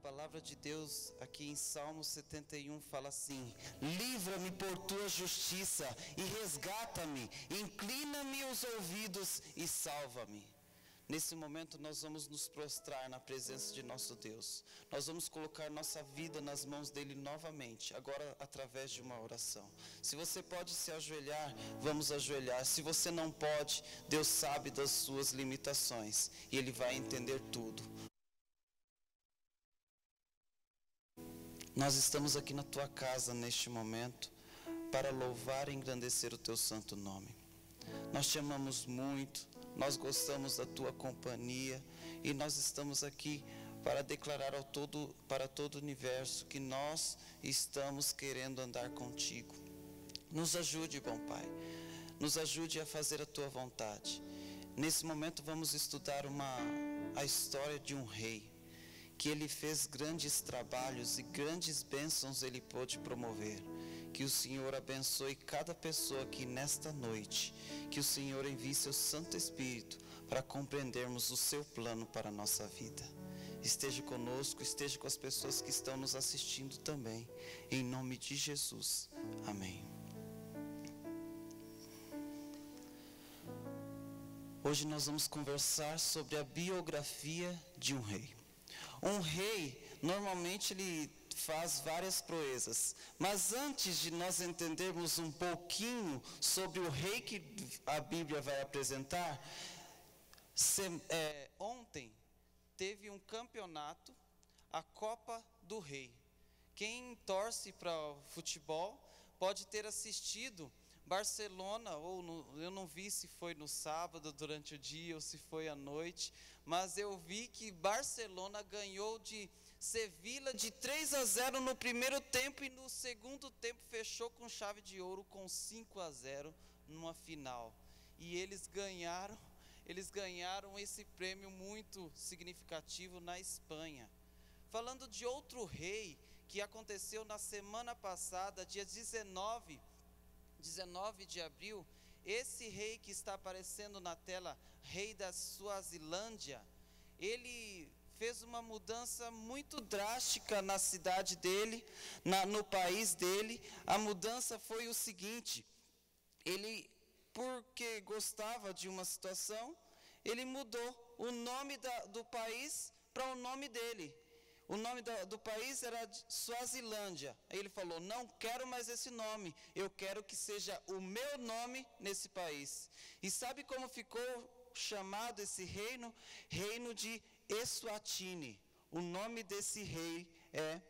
palavra de Deus aqui em Salmo 71 fala assim: livra-me por tua justiça e resgata-me, inclina-me os ouvidos e salva-me. Nesse momento nós vamos nos prostrar na presença de nosso Deus. Nós vamos colocar nossa vida nas mãos dele novamente, agora através de uma oração. Se você pode se ajoelhar, vamos ajoelhar. Se você não pode, Deus sabe das suas limitações e ele vai entender tudo. Nós estamos aqui na tua casa neste momento para louvar e engrandecer o teu santo nome. Nós te amamos muito, nós gostamos da tua companhia e nós estamos aqui para declarar para todo o universo que nós estamos querendo andar contigo. Nos ajude, bom Pai, nos ajude a fazer a tua vontade. Nesse momento vamos estudar a história de um rei, que ele fez grandes trabalhos e grandes bênçãos ele pôde promover. Que o Senhor abençoe cada pessoa aqui nesta noite. Que o Senhor envie seu Santo Espírito para compreendermos o seu plano para a nossa vida. Esteja conosco, esteja com as pessoas que estão nos assistindo também. Em nome de Jesus. Amém. Hoje nós vamos conversar sobre a biografia de um rei. Um rei, normalmente ele faz várias proezas, mas antes de nós entendermos um pouquinho sobre o rei que a Bíblia vai apresentar, ontem teve um campeonato, a Copa do Rei. Quem torce para o futebol pode ter assistido Barcelona, eu não vi se foi no sábado durante o dia ou se foi à noite, mas eu vi que Barcelona ganhou de Sevilla de 3-0 no primeiro tempo e no segundo tempo fechou com chave de ouro com 5-0 numa final. E eles ganharam esse prêmio muito significativo na Espanha. Falando de outro rei que aconteceu na semana passada, dia 19 de abril, esse rei que está aparecendo na tela, rei da Suazilândia, ele fez uma mudança muito drástica na cidade dele, no país dele. A mudança foi o seguinte: ele, porque gostava de uma situação, ele mudou o nome do país para o nome dele. O nome do país era Suazilândia. Aí ele falou: não quero mais esse nome, eu quero que seja o meu nome nesse país. E sabe como ficou chamado esse reino? Reino de Eswatini. O nome desse rei é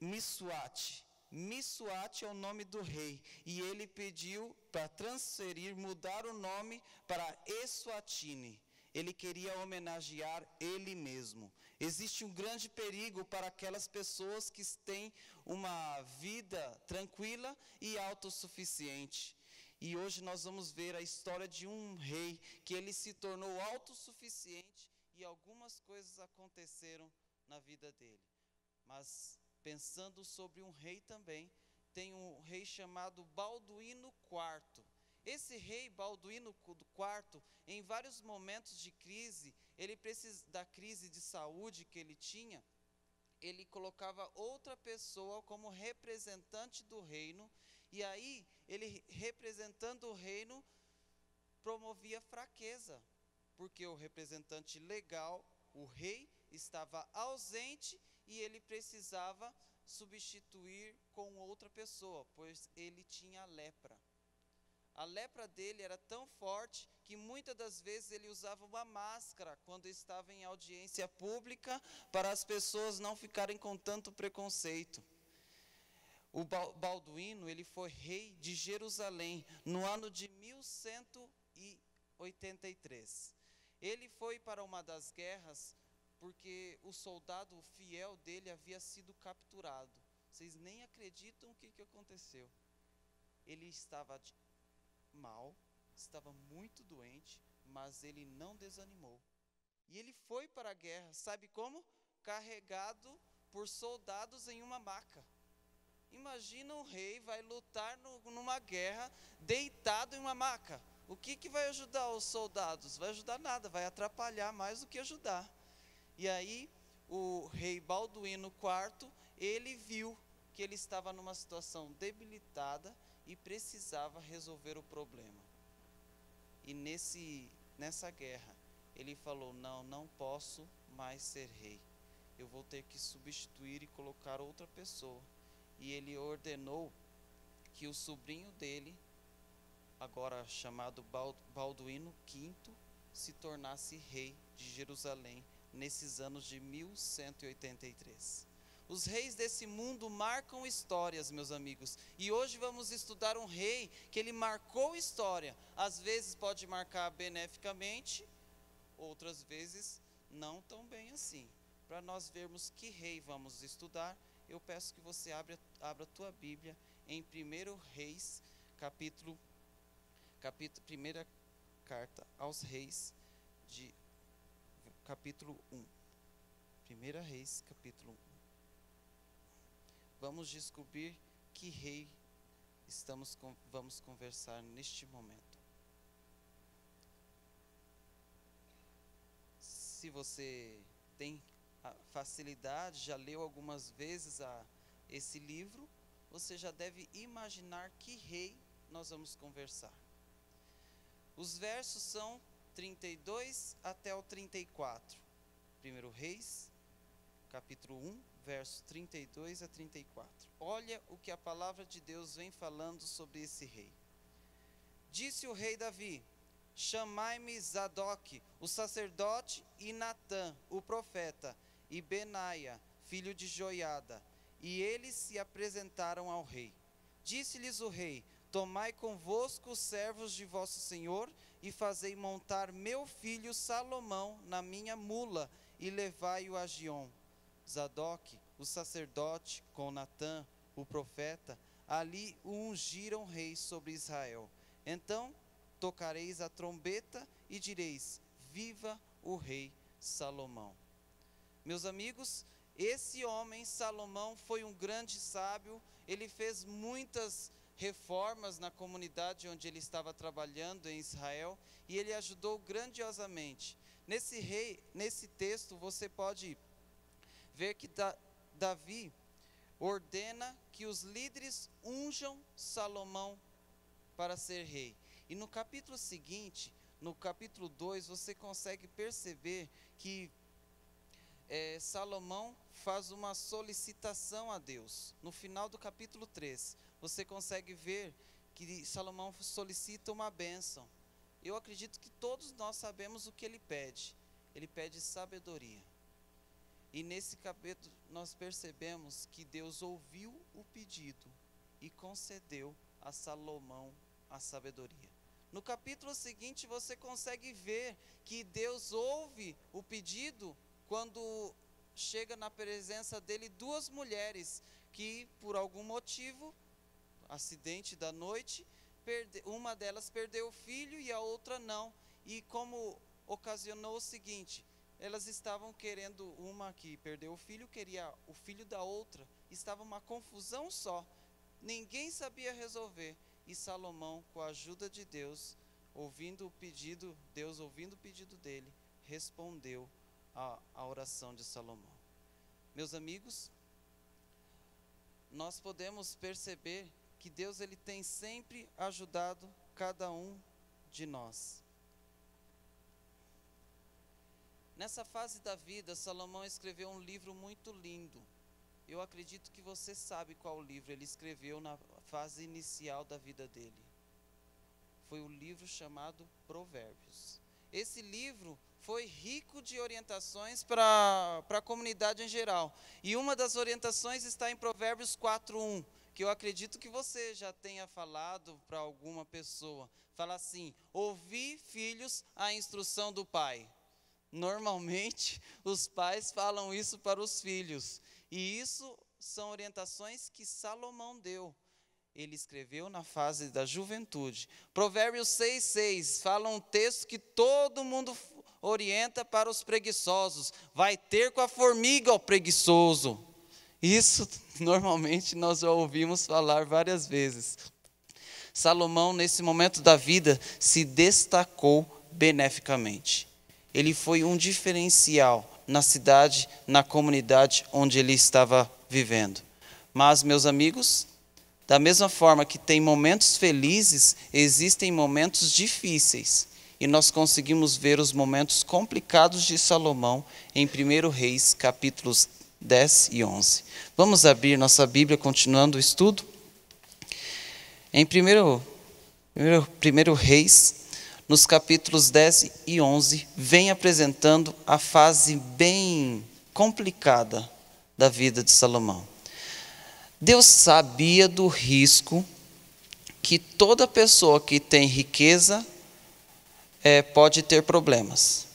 Mswati. Mswati é o nome do rei. E ele pediu para transferir, mudar o nome para Eswatini. Ele queria homenagear ele mesmo. Existe um grande perigo para aquelas pessoas que têm uma vida tranquila e autossuficiente. E hoje nós vamos ver a história de um rei que ele se tornou autossuficiente e algumas coisas aconteceram na vida dele. Mas pensando sobre um rei também, tem um rei chamado Balduíno IV. Esse rei Balduíno IV, em vários momentos de crise, da crise de saúde que ele tinha, ele colocava outra pessoa como representante do reino, e aí ele, representando o reino, promovia fraqueza, porque o representante legal, o rei, estava ausente e ele precisava substituir com outra pessoa, pois ele tinha lepra. A lepra dele era tão forte que muitas das vezes ele usava uma máscara quando estava em audiência pública para as pessoas não ficarem com tanto preconceito. O Balduíno, ele foi rei de Jerusalém no ano de 1183. Ele foi para uma das guerras porque o soldado fiel dele havia sido capturado. Vocês nem acreditam o que aconteceu. Ele estava mal, estava muito doente, mas ele não desanimou. E ele foi para a guerra, sabe como? Carregado por soldados em uma maca. Imagina um rei vai lutar numa guerra deitado em uma maca. O que vai ajudar os soldados? Vai ajudar nada, vai atrapalhar mais do que ajudar. E aí o rei Balduíno IV, ele viu que ele estava numa situação debilitada e precisava resolver o problema. E nessa guerra, ele falou, não posso mais ser rei. Eu vou ter que substituir e colocar outra pessoa. E ele ordenou que o sobrinho dele, agora chamado Balduíno V, se tornasse rei de Jerusalém nesses anos de 1183. Os reis desse mundo marcam histórias, meus amigos. E hoje vamos estudar um rei que ele marcou história. Às vezes pode marcar beneficamente, outras vezes não tão bem assim. Para nós vermos que rei vamos estudar, eu peço que você abra a tua Bíblia em 1 Reis, primeira carta aos reis, capítulo 1. 1 Reis, capítulo 1. Vamos descobrir que rei vamos conversar neste momento. Se você tem facilidade, já leu algumas vezes esse livro, você já deve imaginar que rei nós vamos conversar. Os versos são 32 até o 34. 1 Reis, capítulo 1, versos 32 a 34. Olha o que a palavra de Deus vem falando sobre esse rei. Disse o rei Davi: chamai-me Zadok, o sacerdote, e Natã, o profeta, e Benaia, filho de Joiada. E eles se apresentaram ao rei. Disse-lhes o rei: tomai convosco os servos de vosso senhor, e fazei montar meu filho Salomão na minha mula, e levai-o a Giom. Zadok, o sacerdote, com Natã, o profeta, ali o ungiram rei sobre Israel. Então tocareis a trombeta e direis: viva o rei Salomão. Meus amigos, esse homem, Salomão, foi um grande sábio. Ele fez muitas reformas na comunidade onde ele estava trabalhando em Israel, e ele ajudou grandiosamente. Nesse texto você pode ver que Davi ordena que os líderes unjam Salomão para ser rei. E no capítulo seguinte, no capítulo 2, você consegue perceber que Salomão faz uma solicitação a Deus. No final do capítulo 3, você consegue ver que Salomão solicita uma bênção. Eu acredito que todos nós sabemos o que ele pede. Ele pede sabedoria. E nesse capítulo nós percebemos que Deus ouviu o pedido e concedeu a Salomão a sabedoria. No capítulo seguinte você consegue ver que Deus ouve o pedido quando chega na presença dele duas mulheres que por algum motivo, acidente da noite, uma delas perdeu o filho e a outra não. E como ocasionou o seguinte: elas estavam querendo, uma que perdeu o filho, queria o filho da outra. Estava uma confusão só. Ninguém sabia resolver. E Salomão, com a ajuda de Deus, ouvindo o pedido dele, respondeu a oração de Salomão. Meus amigos, nós podemos perceber que Deus ele tem sempre ajudado cada um de nós. Nessa fase da vida, Salomão escreveu um livro muito lindo. Eu acredito que você sabe qual livro ele escreveu na fase inicial da vida dele. Foi o livro chamado Provérbios. Esse livro foi rico de orientações para a comunidade em geral. E uma das orientações está em Provérbios 4:1, que eu acredito que você já tenha falado para alguma pessoa. Fala assim: ouvi, filhos, a instrução do pai. Normalmente, os pais falam isso para os filhos. E isso são orientações que Salomão deu. Ele escreveu na fase da juventude. Provérbios 6:6 fala um texto que todo mundo orienta para os preguiçosos. Vai ter com a formiga, ó preguiçoso. Isso, normalmente, nós já ouvimos falar várias vezes. Salomão, nesse momento da vida, se destacou beneficamente. Ele foi um diferencial na cidade, na comunidade onde ele estava vivendo. Mas, meus amigos, da mesma forma que tem momentos felizes, existem momentos difíceis. E nós conseguimos ver os momentos complicados de Salomão em 1 Reis, capítulos 10 e 11. Vamos abrir nossa Bíblia, continuando o estudo? Em 1 Reis, nos capítulos 10 e 11, vem apresentando a fase bem complicada da vida de Salomão. Deus sabia do risco que toda pessoa que tem riqueza pode ter problemas.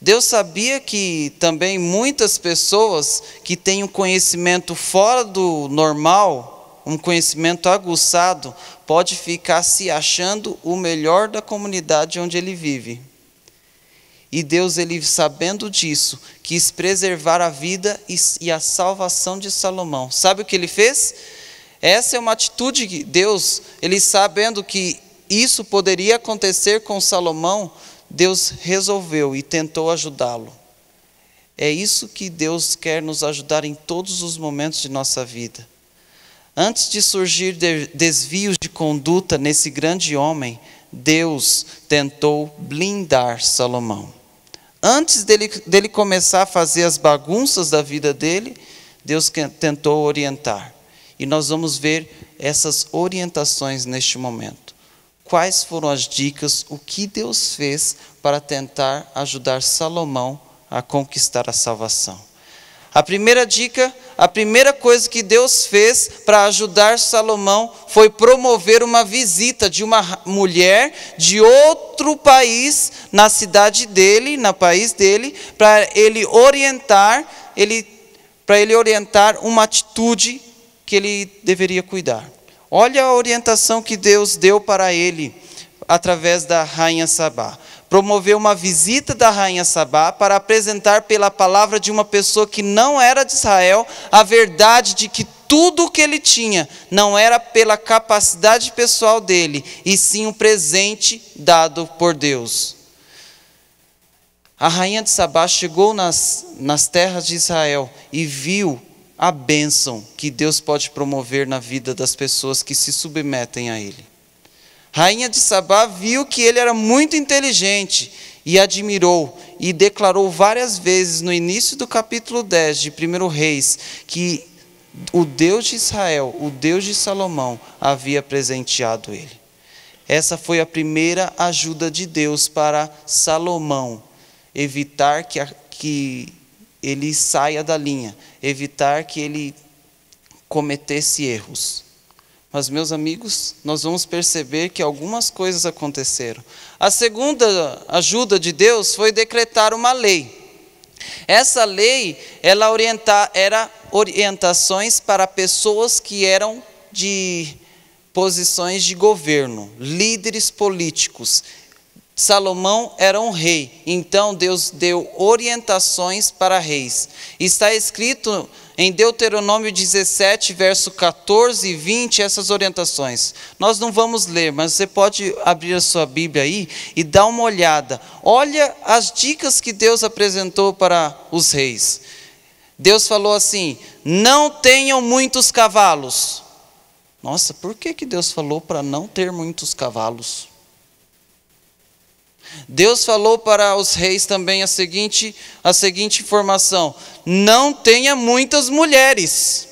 Deus sabia que também muitas pessoas que têm um conhecimento fora do normal, um conhecimento aguçado, pode ficar se achando o melhor da comunidade onde ele vive. E Deus, ele sabendo disso, quis preservar a vida e a salvação de Salomão. Sabe o que ele fez? Essa é uma atitude de Deus, ele sabendo que isso poderia acontecer com Salomão, Deus resolveu e tentou ajudá-lo. É isso que Deus quer nos ajudar em todos os momentos de nossa vida. Antes de surgir desvios de conduta nesse grande homem, Deus tentou blindar Salomão. Antes dele começar a fazer as bagunças da vida dele, Deus tentou orientar. E nós vamos ver essas orientações neste momento. Quais foram as dicas, o que Deus fez para tentar ajudar Salomão a conquistar a salvação? A primeira dica, a primeira coisa que Deus fez para ajudar Salomão foi promover uma visita de uma mulher de outro país na cidade dele, no país dele, para ele orientar uma atitude que ele deveria cuidar. Olha a orientação que Deus deu para ele através da rainha Sabá. Promoveu uma visita da rainha Sabá para apresentar pela palavra de uma pessoa que não era de Israel a verdade de que tudo o que ele tinha não era pela capacidade pessoal dele, e sim um presente dado por Deus. A rainha de Sabá chegou nas terras de Israel e viu a bênção que Deus pode promover na vida das pessoas que se submetem a ele. Rainha de Sabá viu que ele era muito inteligente e admirou e declarou várias vezes no início do capítulo 10 de 1 Reis que o Deus de Israel, o Deus de Salomão, havia presenteado ele. Essa foi a primeira ajuda de Deus para Salomão, evitar que ele saia da linha, evitar que ele cometesse erros. Mas, meus amigos, nós vamos perceber que algumas coisas aconteceram. A segunda ajuda de Deus foi decretar uma lei. Essa lei, ela era orientações para pessoas que eram de posições de governo, líderes políticos. Salomão era um rei, então Deus deu orientações para reis. Está escrito em Deuteronômio 17, verso 14 e 20, essas orientações. Nós não vamos ler, mas você pode abrir a sua Bíblia aí e dar uma olhada. Olha as dicas que Deus apresentou para os reis. Deus falou assim: não tenham muitos cavalos. Nossa, por que Deus falou para não ter muitos cavalos? Deus falou para os reis também a seguinte informação: não tenha muitas mulheres.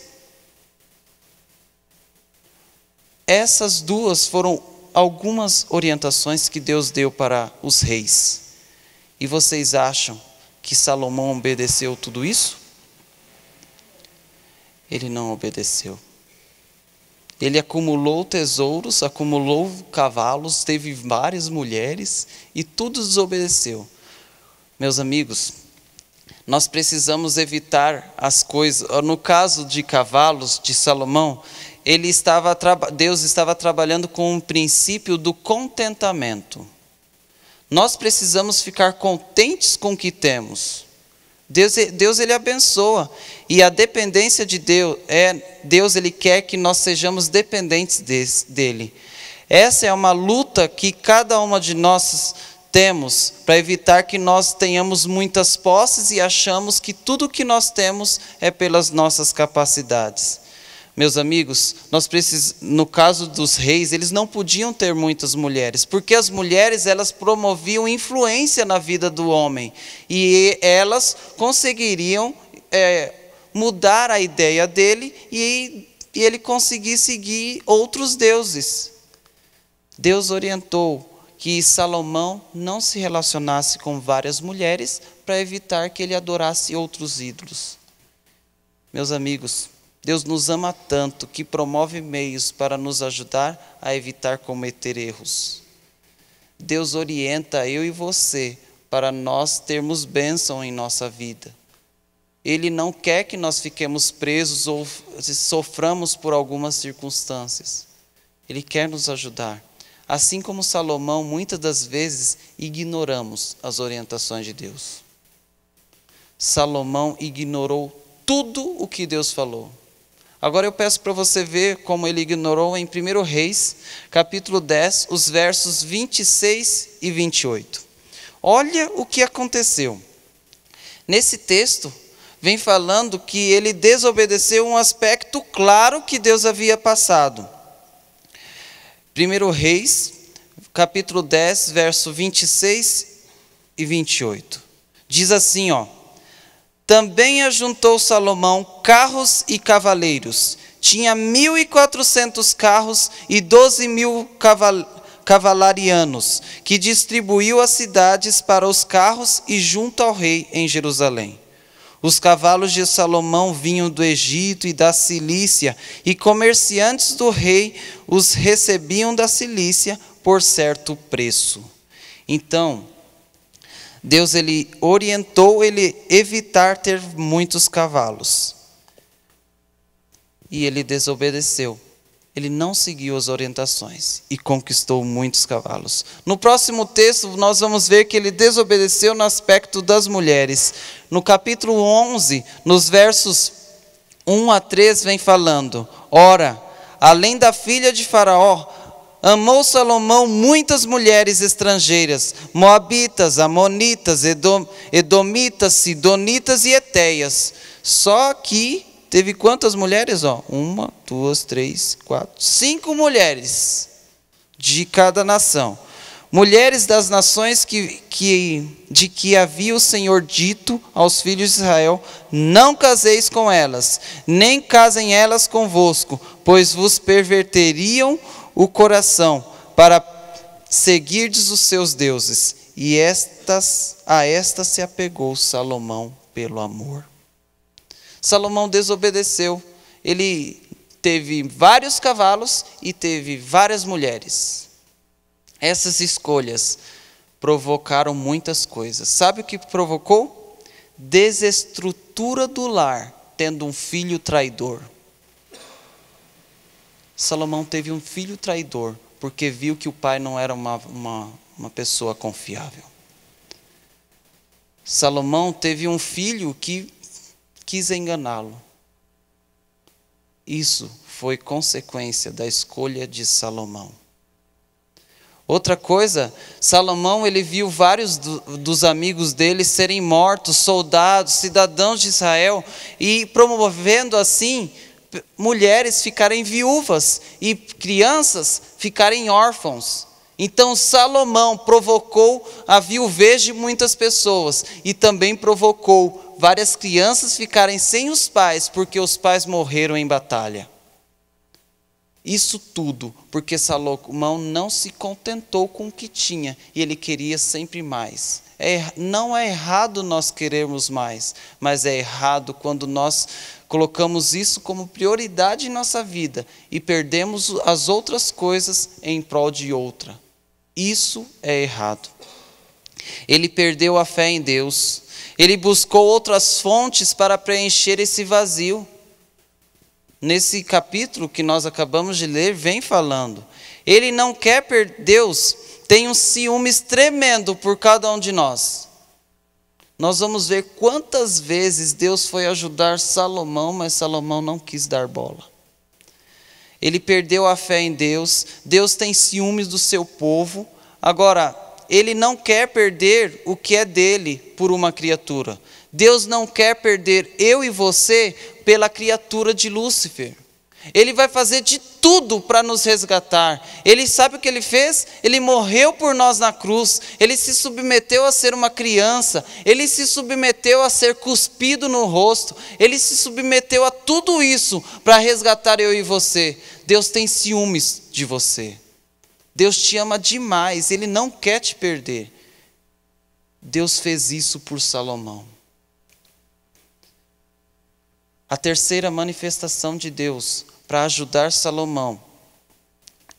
Essas duas foram algumas orientações que Deus deu para os reis. E vocês acham que Salomão obedeceu tudo isso? Ele não obedeceu. Ele acumulou tesouros, acumulou cavalos, teve várias mulheres e tudo desobedeceu. Meus amigos, nós precisamos evitar as coisas. No caso de cavalos de Salomão, Deus estava trabalhando com um princípio do contentamento. Nós precisamos ficar contentes com o que temos. Deus ele abençoa, e a dependência de Deus ele quer que nós sejamos dependentes dele. Essa é uma luta que cada uma de nós temos para evitar que nós tenhamos muitas posses e achamos que tudo que nós temos é pelas nossas capacidades. Meus amigos, no caso dos reis, eles não podiam ter muitas mulheres, porque as mulheres elas promoviam influência na vida do homem e elas conseguiriam mudar a ideia dele e ele conseguir seguir outros deuses. Deus orientou que Salomão não se relacionasse com várias mulheres para evitar que ele adorasse outros ídolos. Meus amigos, Deus nos ama tanto que promove meios para nos ajudar a evitar cometer erros. Deus orienta eu e você para nós termos bênção em nossa vida. Ele não quer que nós fiquemos presos ou soframos por algumas circunstâncias. Ele quer nos ajudar. Assim como Salomão, muitas das vezes ignoramos as orientações de Deus. Salomão ignorou tudo o que Deus falou. Agora eu peço para você ver como ele ignorou em 1 Reis, capítulo 10, os versos 26 e 28. Olha o que aconteceu. Nesse texto, vem falando que ele desobedeceu um aspecto claro que Deus havia passado. 1 Reis, capítulo 10, verso 26 e 28. Diz assim, também ajuntou Salomão carros e cavaleiros. Tinha 1.400 carros e 12.000 cavalarianos, que distribuiu as cidades para os carros e junto ao rei em Jerusalém. Os cavalos de Salomão vinham do Egito e da Cilícia, e comerciantes do rei os recebiam da Cilícia por certo preço. Então, Deus ele orientou ele evitar ter muitos cavalos. E ele desobedeceu. Ele não seguiu as orientações e conquistou muitos cavalos. No próximo texto, nós vamos ver que ele desobedeceu no aspecto das mulheres. No capítulo 11, nos versos 1 a 3, vem falando: ora, além da filha de Faraó, amou Salomão muitas mulheres estrangeiras, moabitas, amonitas, edomitas, sidonitas e etéias. Só que teve quantas mulheres? 1, 2, 3, 4, 5 mulheres de cada nação. Mulheres das nações de que havia o Senhor dito aos filhos de Israel: não caseis com elas, nem casem elas convosco, pois vos perverteriam o coração para seguirdes os seus deuses. E a estas se apegou Salomão pelo amor. Salomão desobedeceu. Ele teve vários cavalos e teve várias mulheres. Essas escolhas provocaram muitas coisas. Sabe o que provocou? Desestrutura do lar, tendo um filho traidor. Salomão teve um filho traidor, porque viu que o pai não era uma pessoa confiável. Salomão teve um filho que quis enganá-lo. Isso foi consequência da escolha de Salomão. Outra coisa, Salomão ele viu vários dos amigos dele serem mortos, soldados, cidadãos de Israel, e promovendo assim mulheres ficarem viúvas e crianças ficarem órfãos. Então Salomão provocou a viuvez de muitas pessoas e também provocou várias crianças ficarem sem os pais porque os pais morreram em batalha. Isso tudo porque Salomão não se contentou com o que tinha e ele queria sempre mais. Não é errado nós querermos mais, mas é errado quando nós colocamos isso como prioridade em nossa vida e perdemos as outras coisas em prol de outra. Isso é errado. Ele perdeu a fé em Deus. Ele buscou outras fontes para preencher esse vazio. Nesse capítulo que nós acabamos de ler, vem falando. Ele não quer perder. Deus tem um ciúmes tremendo por cada um de nós. Nós vamos ver quantas vezes Deus foi ajudar Salomão, mas Salomão não quis dar bola. Ele perdeu a fé em Deus. Deus tem ciúmes do seu povo. Agora, Ele não quer perder o que é dele por uma criatura. Deus não quer perder eu e você pela criatura de Lúcifer. Ele vai fazer de tudo para nos resgatar. Ele sabe o que ele fez? Ele morreu por nós na cruz. Ele se submeteu a ser uma criança. Ele se submeteu a ser cuspido no rosto. Ele se submeteu a tudo isso para resgatar eu e você. Deus tem ciúmes de você. Deus te ama demais. Ele não quer te perder. Deus fez isso por Salomão. A terceira manifestação de Deus para ajudar Salomão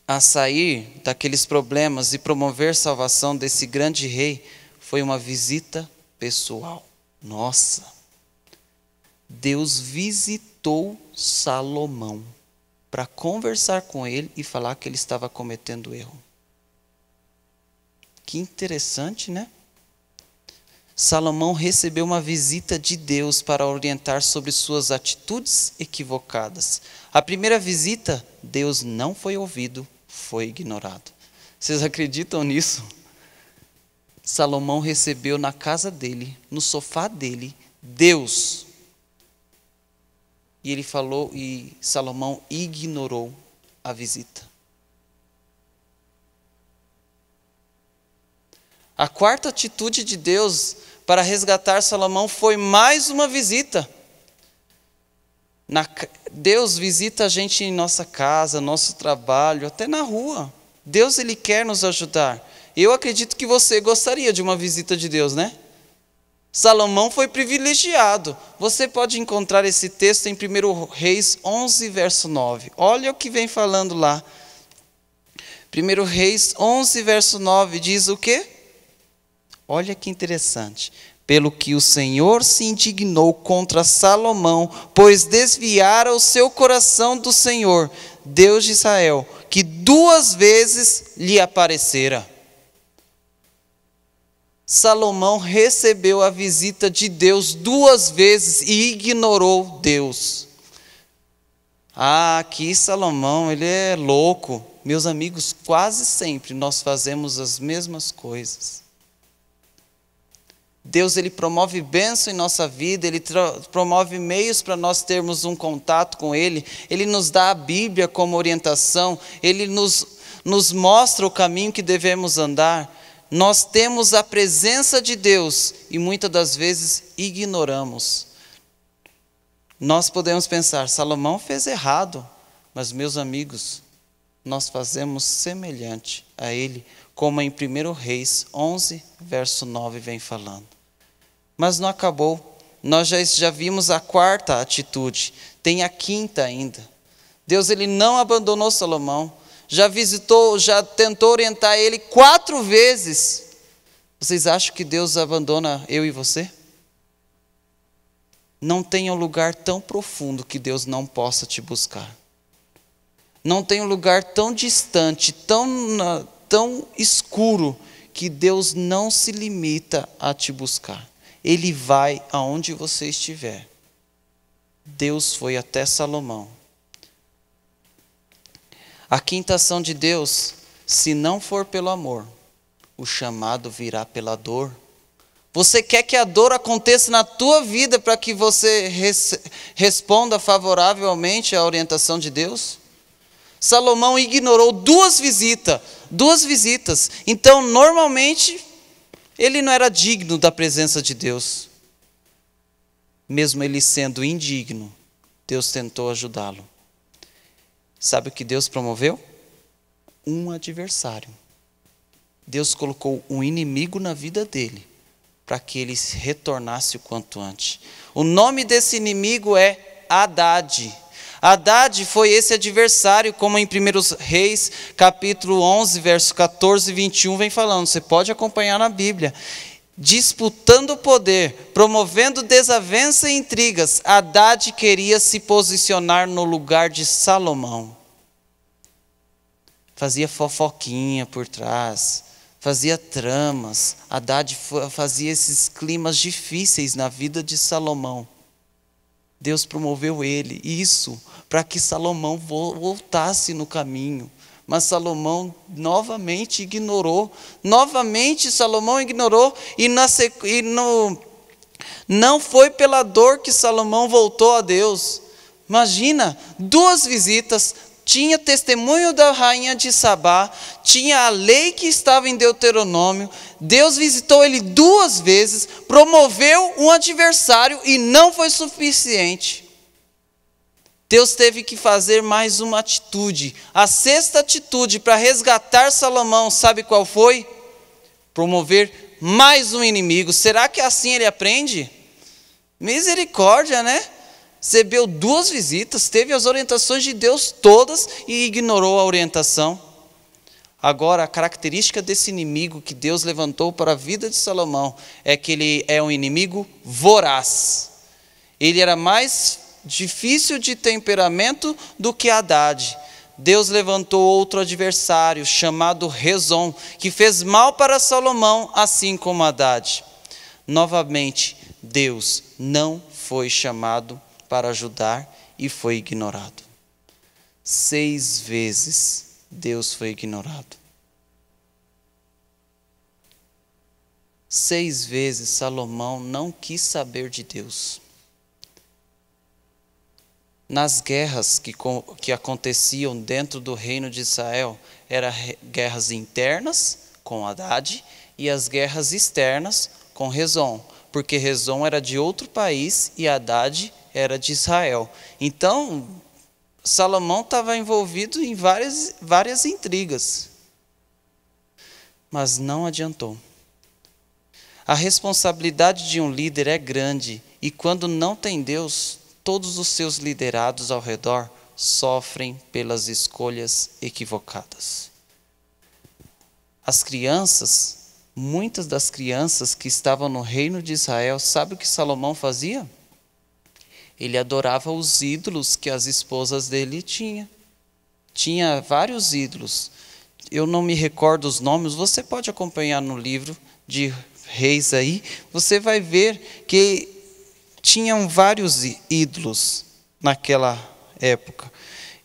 a sair daqueles problemas e promover salvação desse grande rei foi uma visita pessoal. Nossa! Deus visitou Salomão para conversar com ele e falar que ele estava cometendo erro. Que interessante, né? Salomão recebeu uma visita de Deus para orientar sobre suas atitudes equivocadas. A primeira visita, Deus não foi ouvido, foi ignorado. Vocês acreditam nisso? Salomão recebeu na casa dele, no sofá dele, Deus. E ele falou, e Salomão ignorou a visita. A quarta atitude de Deus para resgatar Salomão foi mais uma visita. Deus visita a gente em nossa casa, nosso trabalho, até na rua. Deus, Ele quer nos ajudar. Eu acredito que você gostaria de uma visita de Deus, né? Salomão foi privilegiado. Você pode encontrar esse texto em 1 Reis 11, verso 9. Olha o que vem falando lá. 1 Reis 11, verso 9 diz o quê? Olha que interessante. Pelo que o Senhor se indignou contra Salomão, pois desviara o seu coração do Senhor, Deus de Israel, que 2 vezes lhe aparecera. Salomão recebeu a visita de Deus 2 vezes e ignorou Deus. Aqui Salomão, ele é louco. Meus amigos, quase sempre nós fazemos as mesmas coisas. Deus, Ele promove bênção em nossa vida, Ele promove meios para nós termos um contato com Ele, Ele nos dá a Bíblia como orientação, Ele nos mostra o caminho que devemos andar. Nós temos a presença de Deus e muitas das vezes ignoramos. Nós podemos pensar, Salomão fez errado, mas meus amigos, nós fazemos semelhante a ele, como em 1 Reis 11, verso 9 vem falando. Mas não acabou. Nós já vimos a quarta atitude. Tem a quinta ainda. Deus, Ele não abandonou Salomão. Já visitou, já tentou orientar ele 4 vezes. Vocês acham que Deus abandona eu e você? Não tem um lugar tão profundo que Deus não possa te buscar. Não tem um lugar tão distante, tão escuro, que Deus não se limita a te buscar. Ele vai aonde você estiver. Deus foi até Salomão. A quinta ação de Deus, se não for pelo amor, o chamado virá pela dor. Você quer que a dor aconteça na tua vida para que você responda favoravelmente à orientação de Deus? Salomão ignorou 2 visitas. Então, normalmente, ele não era digno da presença de Deus. Mesmo ele sendo indigno, Deus tentou ajudá-lo. Sabe o que Deus promoveu? Um adversário. Deus colocou um inimigo na vida dele, para que ele retornasse o quanto antes. O nome desse inimigo é Hadad. Hadad foi esse adversário, como em 1 Reis, capítulo 11, verso 14 e 21, vem falando. Você pode acompanhar na Bíblia. Disputando o poder, promovendo desavença e intrigas, Hadad queria se posicionar no lugar de Salomão. Fazia fofoquinha por trás, fazia tramas. Hadad fazia esses climas difíceis na vida de Salomão. Deus promoveu ele, isso, para que Salomão voltasse no caminho. Mas Salomão novamente ignorou. Novamente Salomão ignorou. Não foi pela dor que Salomão voltou a Deus. Imagina, 2 visitas. Tinha testemunho da rainha de Sabá. Tinha a lei que estava em Deuteronômio. Deus visitou ele 2 vezes. Promoveu um adversário e não foi suficiente. Deus teve que fazer mais uma atitude. A 6ª atitude para resgatar Salomão, sabe qual foi? Promover mais um inimigo. Será que assim ele aprende? Misericórdia, né? Recebeu 2 visitas, teve as orientações de Deus todas e ignorou a orientação. Agora, a característica desse inimigo que Deus levantou para a vida de Salomão é que ele é um inimigo voraz. Ele era mais difícil de temperamento do que Haddad. Deus levantou outro adversário chamado Rezon, que fez mal para Salomão, assim como Haddad. Novamente, Deus não foi chamado para ajudar e foi ignorado. 6 vezes Deus foi ignorado. 6 vezes Salomão não quis saber de Deus. Nas guerras que aconteciam dentro do reino de Israel, eram guerras internas com Haddad e as guerras externas com Rezon, porque Rezon era de outro país e Haddad era de Israel. Então, Salomão estava envolvido em várias intrigas, mas não adiantou. A responsabilidade de um líder é grande e quando não tem Deus, todos os seus liderados ao redor sofrem pelas escolhas equivocadas. As crianças, muitas das crianças que estavam no reino de Israel, sabe o que Salomão fazia? Ele adorava os ídolos que as esposas dele tinham. Tinha vários ídolos. Eu não me recordo os nomes, você pode acompanhar no livro de Reis aí, você vai ver que tinham vários ídolos naquela época.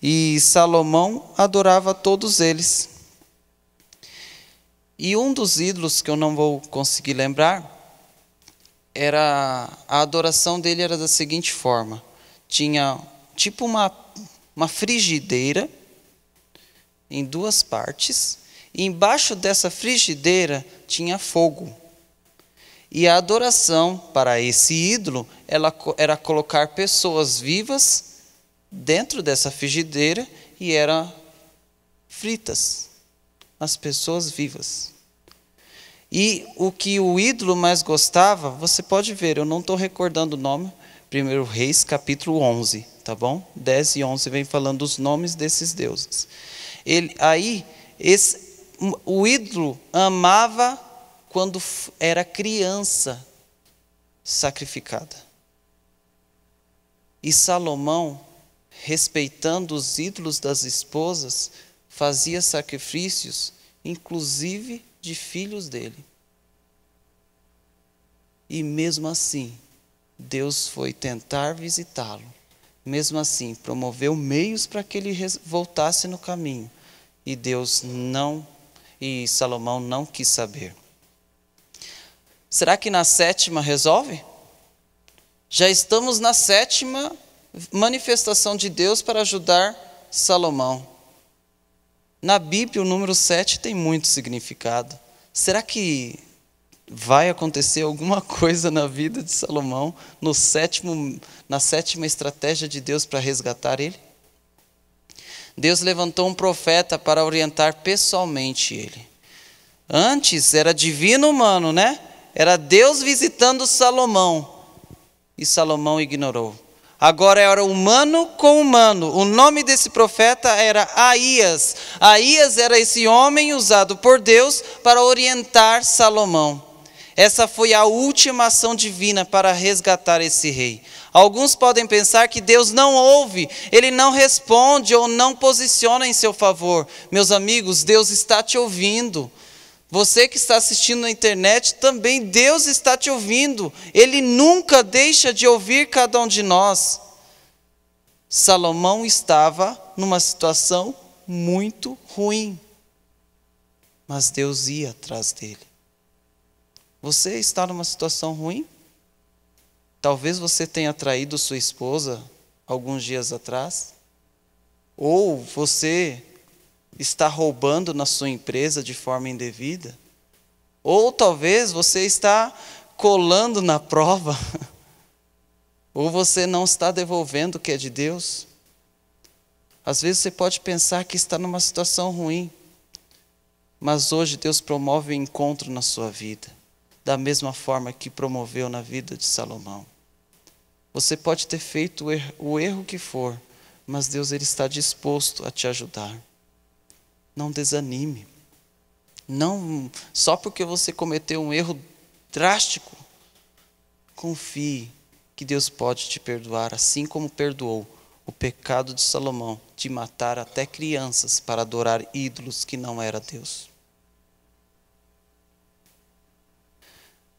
E Salomão adorava todos eles. E um dos ídolos que eu não vou conseguir lembrar, a adoração dele era da seguinte forma. Tinha tipo uma frigideira em 2 partes. E embaixo dessa frigideira tinha fogo. E a adoração para esse ídolo era colocar pessoas vivas dentro dessa frigideira e eram fritas, as pessoas vivas. E o que o ídolo mais gostava, você pode ver, eu não estou recordando o nome, 1 Reis capítulo 11, tá bom? 10 e 11 vem falando os nomes desses deuses. O ídolo amava quando era criança sacrificada. E Salomão, respeitando os ídolos das esposas, fazia sacrifícios, inclusive de filhos dele. E mesmo assim, Deus foi tentar visitá-lo. Mesmo assim, promoveu meios para que ele voltasse no caminho. E Salomão não quis saber. Será que na 7ª resolve? Já estamos na 7ª manifestação de Deus para ajudar Salomão. Na Bíblia, o número 7 tem muito significado. Será que vai acontecer alguma coisa na vida de Salomão na 7ª estratégia de Deus para resgatar ele? Deus levantou um profeta para orientar pessoalmente ele. Antes era divino humano, né? Era Deus visitando Salomão. E Salomão ignorou. Agora era humano com humano. O nome desse profeta era Aías. Aías era esse homem usado por Deus para orientar Salomão. Essa foi a última ação divina para resgatar esse rei. Alguns podem pensar que Deus não ouve, Ele não responde ou não posiciona em seu favor. Meus amigos, Deus está te ouvindo. Você que está assistindo na internet, também Deus está te ouvindo. Ele nunca deixa de ouvir cada um de nós. Salomão estava numa situação muito ruim. Mas Deus ia atrás dele. Você está numa situação ruim? Talvez você tenha traído sua esposa alguns dias atrás. Ou você está roubando na sua empresa de forma indevida. Ou talvez você está colando na prova. Ou você não está devolvendo o que é de Deus. Às vezes você pode pensar que está numa situação ruim. Mas hoje Deus promove o encontro na sua vida. Da mesma forma que promoveu na vida de Salomão. Você pode ter feito o erro que for. Mas Deus ele está disposto a te ajudar. Não desanime. Não, só porque você cometeu um erro drástico. Confie que Deus pode te perdoar, assim como perdoou o pecado de Salomão, de matar até crianças para adorar ídolos que não era Deus.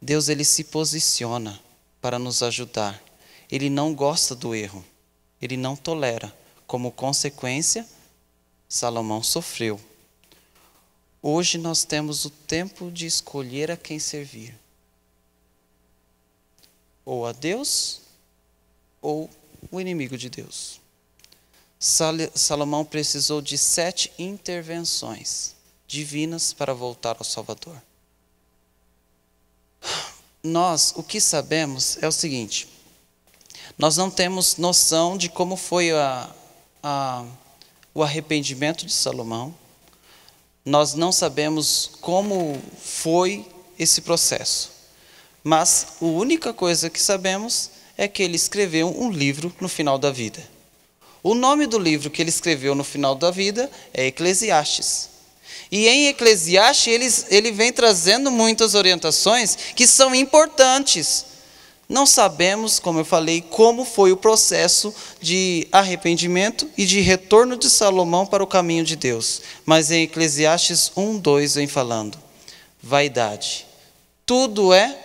Deus ele se posiciona para nos ajudar. Ele não gosta do erro. Ele não tolera. Como consequência, Salomão sofreu. Hoje nós temos o tempo de escolher a quem servir. Ou a Deus, ou o inimigo de Deus. Salomão precisou de 7 intervenções divinas para voltar ao Salvador. Nós, o que sabemos é o seguinte: nós não temos noção de como foi o arrependimento de Salomão. Nós não sabemos como foi esse processo. Mas a única coisa que sabemos é que ele escreveu um livro no final da vida. O nome do livro que ele escreveu no final da vida é Eclesiastes. E em Eclesiastes ele vem trazendo muitas orientações que são importantes. Não sabemos, como eu falei, como foi o processo de arrependimento e de retorno de Salomão para o caminho de Deus. Mas em Eclesiastes 1:2 vem falando: vaidade. Tudo é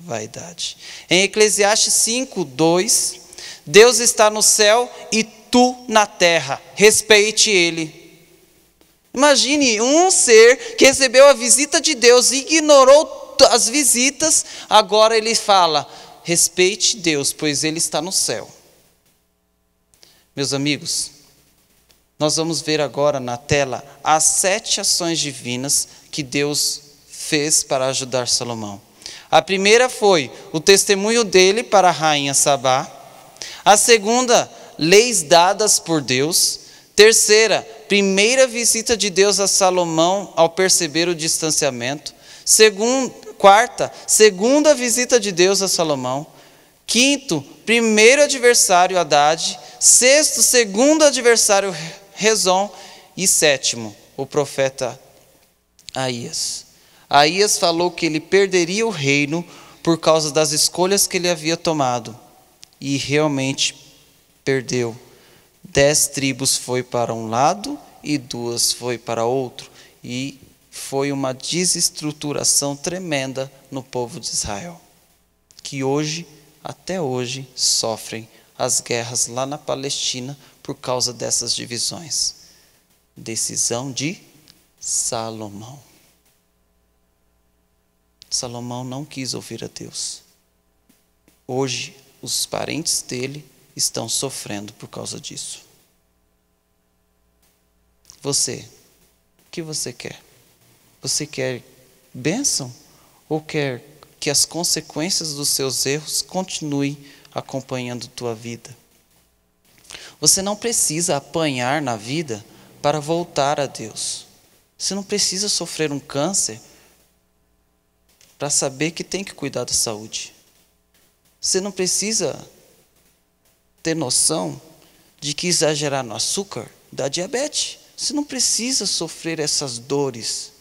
vaidade. Em Eclesiastes 5:2, Deus está no céu e tu na terra. Respeite ele. Imagine um ser que recebeu a visita de Deus e ignorou as visitas, agora ele fala: respeite Deus, pois ele está no céu. Meus amigos, nós vamos ver agora na tela as 7 ações divinas que Deus fez para ajudar Salomão. A primeira foi o testemunho dele para a rainha Sabá. A segunda, leis dadas por Deus. Terceira, primeira visita de Deus a Salomão ao perceber o distanciamento. Quarta, segunda visita de Deus a Salomão. Quinto, primeiro adversário Haddad. Sexto, segundo adversário Rezon. E sétimo, o profeta Aías. Aías falou que ele perderia o reino por causa das escolhas que ele havia tomado. E realmente perdeu. 10 tribos foi para um lado e 2 foi para outro. E foi uma desestruturação tremenda no povo de Israel, que hoje, até hoje, sofrem as guerras lá na Palestina por causa dessas divisões. Decisão de Salomão. Salomão não quis ouvir a Deus. Hoje, os parentes dele estão sofrendo por causa disso. Você, o que você quer? Você quer bênção ou quer que as consequências dos seus erros continuem acompanhando tua vida? Você não precisa apanhar na vida para voltar a Deus. Você não precisa sofrer um câncer para saber que tem que cuidar da saúde. Você não precisa ter noção de que exagerar no açúcar dá diabetes. Você não precisa sofrer essas dores.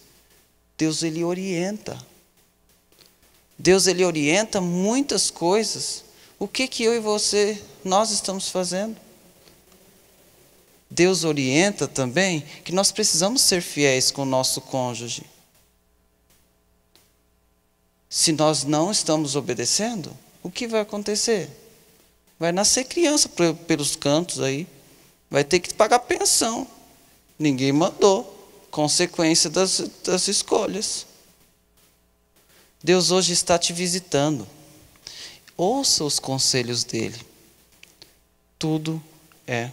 Deus ele orienta. Deus ele orienta muitas coisas. O que eu e você, nós estamos fazendo? Deus orienta também que nós precisamos ser fiéis com o nosso cônjuge. Se nós não estamos obedecendo, o que vai acontecer? Vai nascer criança pelos cantos aí. Vai ter que pagar pensão. Ninguém mandou. Consequência das escolhas. Deus hoje está te visitando. Ouça os conselhos dele. Tudo é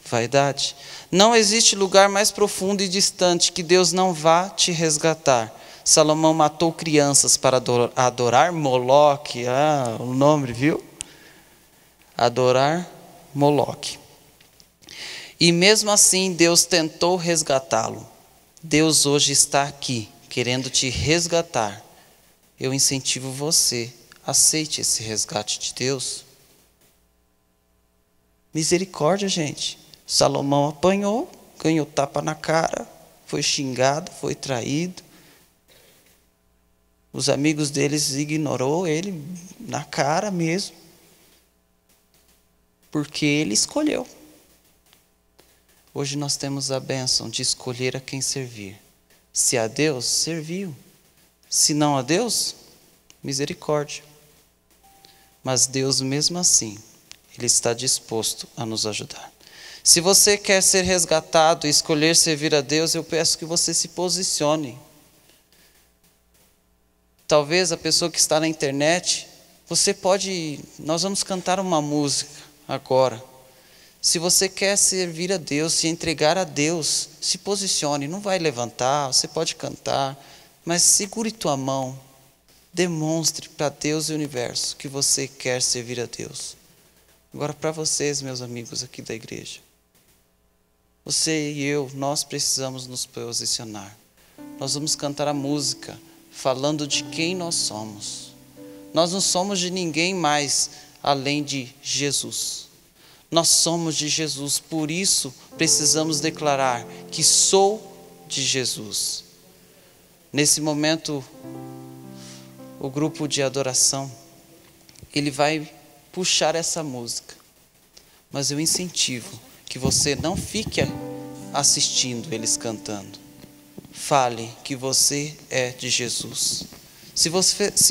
vaidade. Não existe lugar mais profundo e distante que Deus não vá te resgatar. Salomão matou crianças para adorar Moloque. O nome, viu? Adorar Moloque. E mesmo assim Deus tentou resgatá-lo. Deus hoje está aqui, querendo te resgatar. Eu incentivo você, aceite esse resgate de Deus. Misericórdia, gente. Salomão apanhou, ganhou tapa na cara, foi xingado, foi traído. Os amigos deles ignorou ele na cara mesmo. Porque ele escolheu. Hoje nós temos a bênção de escolher a quem servir. Se a Deus, serviu. Se não a Deus, misericórdia. Mas Deus, mesmo assim, Ele está disposto a nos ajudar. Se você quer ser resgatado e escolher servir a Deus, eu peço que você se posicione. Talvez a pessoa que está na internet, nós vamos cantar uma música agora. Se você quer servir a Deus, se entregar a Deus, se posicione. Não vai levantar, você pode cantar, mas segure tua mão. Demonstre para Deus e o universo que você quer servir a Deus. Agora para vocês, meus amigos aqui da igreja. Você e eu, nós precisamos nos posicionar. Nós vamos cantar a música falando de quem nós somos. Nós não somos de ninguém mais além de Jesus. Nós somos de Jesus, por isso precisamos declarar que sou de Jesus. Nesse momento, o grupo de adoração, ele vai puxar essa música. Mas eu incentivo que você não fique assistindo eles cantando. Fale que você é de Jesus. Se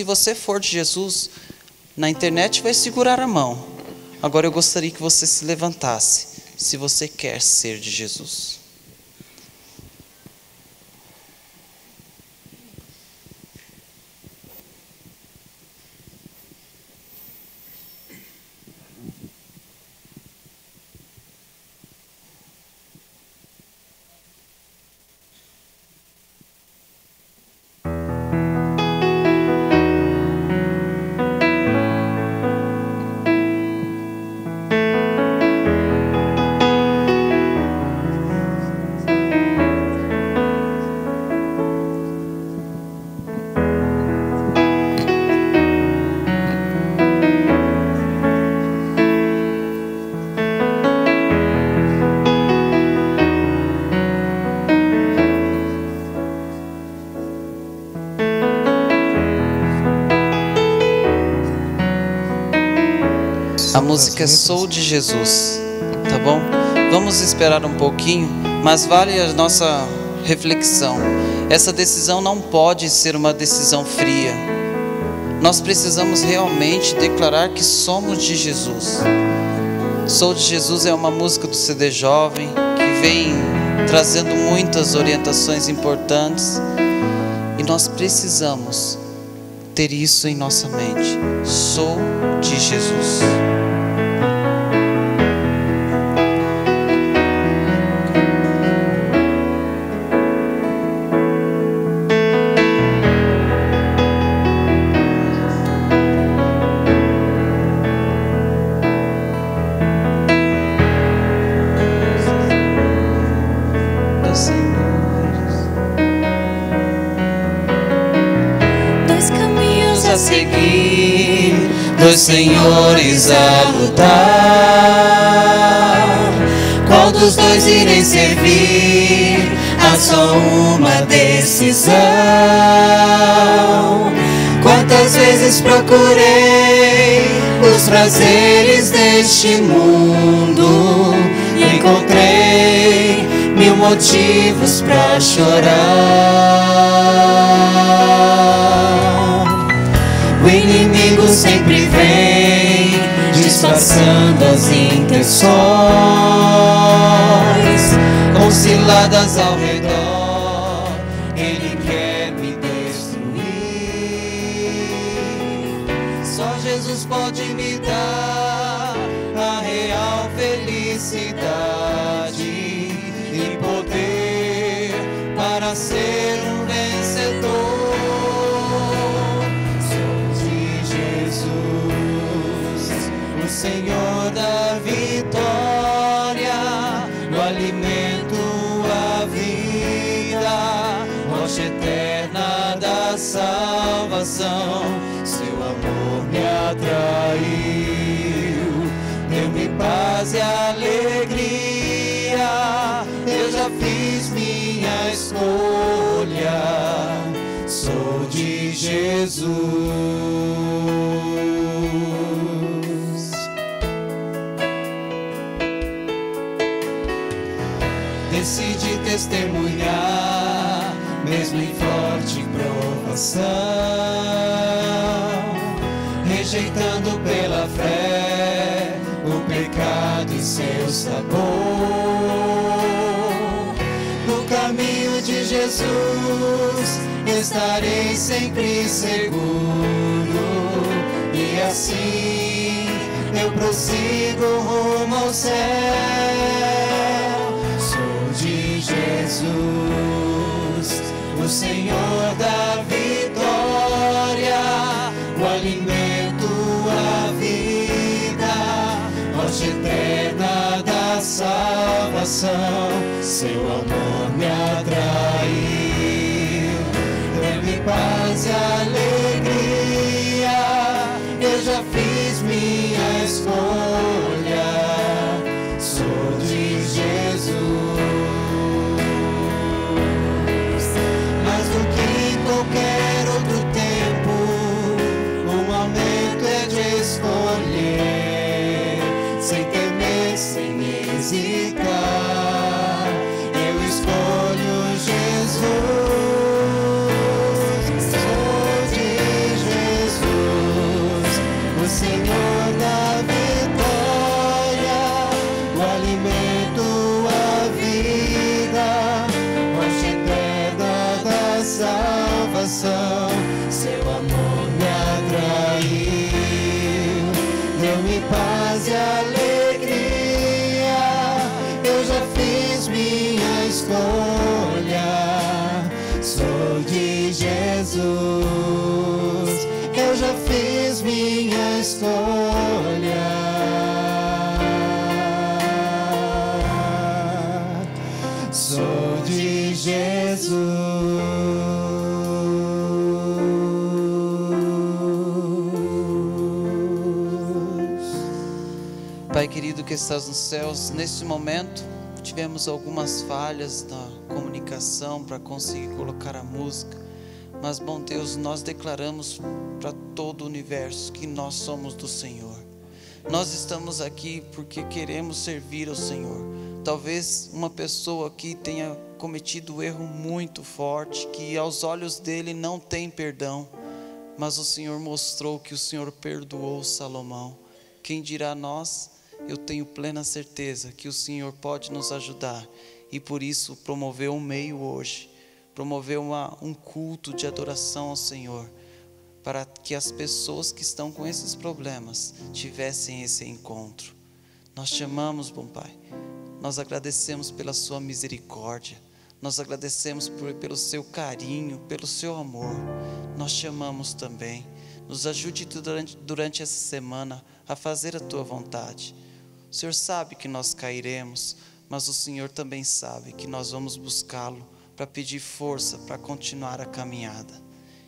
você for de Jesus, na internet vai segurar a mão. Agora eu gostaria que você se levantasse, se você quer ser de Jesus. A música é Sou de Jesus, tá bom? Vamos esperar um pouquinho, mas vale a nossa reflexão. Essa decisão não pode ser uma decisão fria. Nós precisamos realmente declarar que somos de Jesus. Sou de Jesus é uma música do CD Jovem, que vem trazendo muitas orientações importantes. E nós precisamos ter isso em nossa mente. Sou de Jesus. Dois senhores a lutar, qual dos dois irei servir? Há só uma decisão. Quantas vezes procurei os prazeres deste mundo, encontrei 1000 motivos pra chorar. O inimigo sempre vem disfarçando as intenções, com ciladas ao redor, ele quer me destruir. Só Jesus pode me dar a real felicidade e poder para ser um vencedor. O Senhor da vitória, no alimento a vida, rocha eterna da salvação, seu amor me atraiu, deu-me paz e alegria, eu já fiz minha escolha, sou de Jesus. Decidi testemunhar, mesmo em forte provação, rejeitando pela fé o pecado e seu sabor. No caminho de Jesus estarei sempre seguro, e assim eu prossigo rumo ao céu. De Jesus, o Senhor da vitória, o alimento, a vida, rocha eterna da salvação, seu amor me atraiu, deu-me paz e alegria, eu já fiz minha escolha, sou de Jesus. Qualquer outro tempo, o momento é de escolher, sem temer, sem hesitar, eu escolho Jesus, sou de Jesus, o Senhor da vitória, o alimento, a vida, rocha eterna da salvação, seu amor me atraiu, deu-me paz e alegria, eu já fiz minha escolha, sou de Jesus, eu já fiz minha escolha, sou de Jesus. Pai querido que estás nos céus, neste momento tivemos algumas falhas na comunicação para conseguir colocar a música, mas bom Deus, nós declaramos para todo o universo que nós somos do Senhor. Nós estamos aqui porque queremos servir ao Senhor. Talvez uma pessoa aqui tenha cometido um erro muito forte, que aos olhos dele não tem perdão, mas o Senhor mostrou que o Senhor perdoou Salomão. Quem dirá nós? Eu tenho plena certeza que o Senhor pode nos ajudar, e por isso promoveu um meio hoje, promoveu um culto de adoração ao Senhor, para que as pessoas que estão com esses problemas tivessem esse encontro. Nós te amamos, bom Pai, nós agradecemos pela sua misericórdia, nós agradecemos pelo seu carinho, pelo seu amor. Nós te amamos também. Nos ajude durante essa semana a fazer a tua vontade. O Senhor sabe que nós cairemos, mas o Senhor também sabe que nós vamos buscá-lo para pedir força para continuar a caminhada.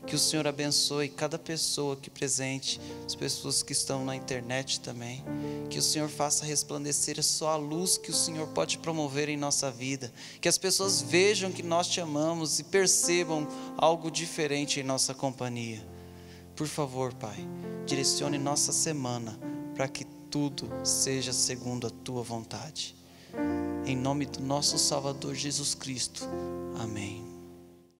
Que o Senhor abençoe cada pessoa aqui presente, as pessoas que estão na internet também. Que o Senhor faça resplandecer só a luz que o Senhor pode promover em nossa vida. Que as pessoas vejam que nós te amamos e percebam algo diferente em nossa companhia. Por favor, Pai, direcione nossa semana para que tudo seja segundo a tua vontade. Em nome do nosso Salvador Jesus Cristo. Amém.